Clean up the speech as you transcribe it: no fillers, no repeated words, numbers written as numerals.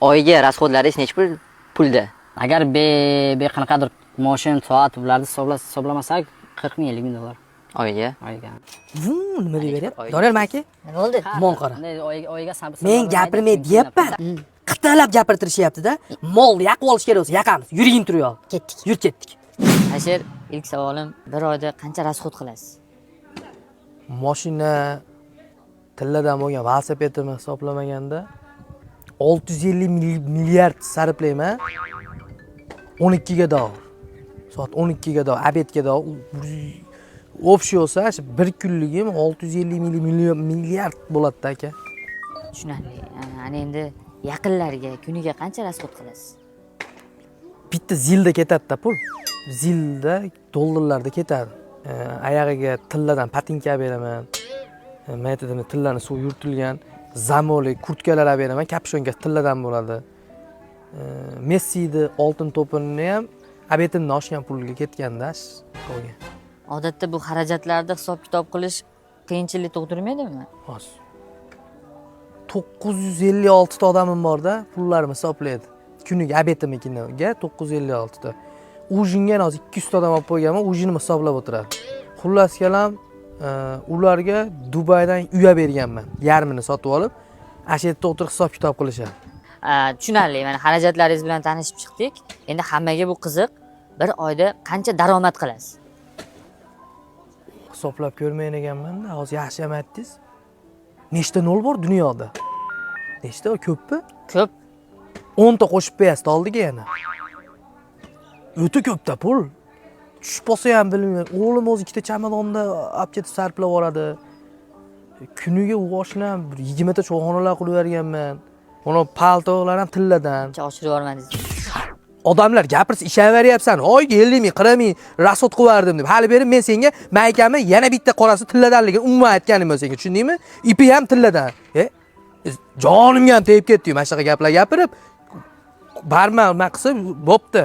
Oyiga rasxodlaringiz necha pulda? Agar qanaqadir mashin, soat bularni hisoblamasak 40 ming 50 ming dollar. Oyiga. Oyiga. Nima deyapti? Doniyor maka? Nima bo'ldi? Mol qara. Oyiga Men gapirmay deyapman. Qitalab gapirtirishyapti-da. Mol yaqib olish kerak bo'lsa, yaqamiz. Yuring turib. Ketdik. Yur ketdik. Ashir, ilk savolim, bir oyda qancha rasxod qilasiz? Mashina tilladan bo'lgan velosipedimni hisoblamaganda 650 milliard sarflayman. 12 ga davr. Soat 12 ga davr, obedga davr. Общий olsa, bir kunligim 650 milliard bo'ladi aka. Tushunarli. Ana endi yaqinlarga kuniga qancha rasxod qilasiz? Bitta zilda ketadi-da pul. Zilda dollarlarda ketadi. Oyog'iga tilladan patinka beraman. Men aytadim, tillarni suv yurtilgan zamoli kurtkalar olib beraman, kapshonga tilladan bo'ladi. Messini oltin to'pini ham abetimni oshgan pulga ketganda qolgan. Odatda bu xarajatlarni hisob-kitob qilish qiyinchilik tug'dirmaydimi? Hozir 956 ta odamim bor-da, pullarimni hisoblaydi. Kuniga abetimnikiga 956 ta. Ujinga hozir 200 ta odam olib qo'yganman, ujinni hisoblab o'tiradi. Xullas kalam, ularga Dubaydan uy berganman. Yarmini sotib olib, shu yerda o'tirib hisob-kitob qilishadi. Tushunarli. Mana xarajatlaringiz bilan tanishib chiqdik. Endi hammaga bu qiziq. Bir oyda qancha daromad qilasiz? Hisoblab ko'rmagan ekanman-da, hozir yaxshi ham aytdingiz. Nechta nol bor dunyoda? Nechta? Ko'pmi? Ko'p. 10 ta qo'shib qo'yasiz oldiga yana. O'ta ko'pda pul. Tushib qolsa ham bilmayman. O'g'lim o'zi ikkita chamadonda olib ketib sarflab yuboradi. Kuniga o'shnam 20 ta cho'g'onalar qilib berganman. Mana paltolar ham tilladan. Qancha oshirib yubormadingiz? Odamlar gapirsa ishaveryapsan. Oyga 50 ming, 40 ming rasxod qilib berdim deb. Hali berib men senga maykamni yana bitta qorasi tilladanligini umuman aytganim senga, tushundingmi? Ipi ham tilladan. Jonimga ham tegib ketdi. Mana shunaqa gaplar gapirib barma qilsa bo'pti.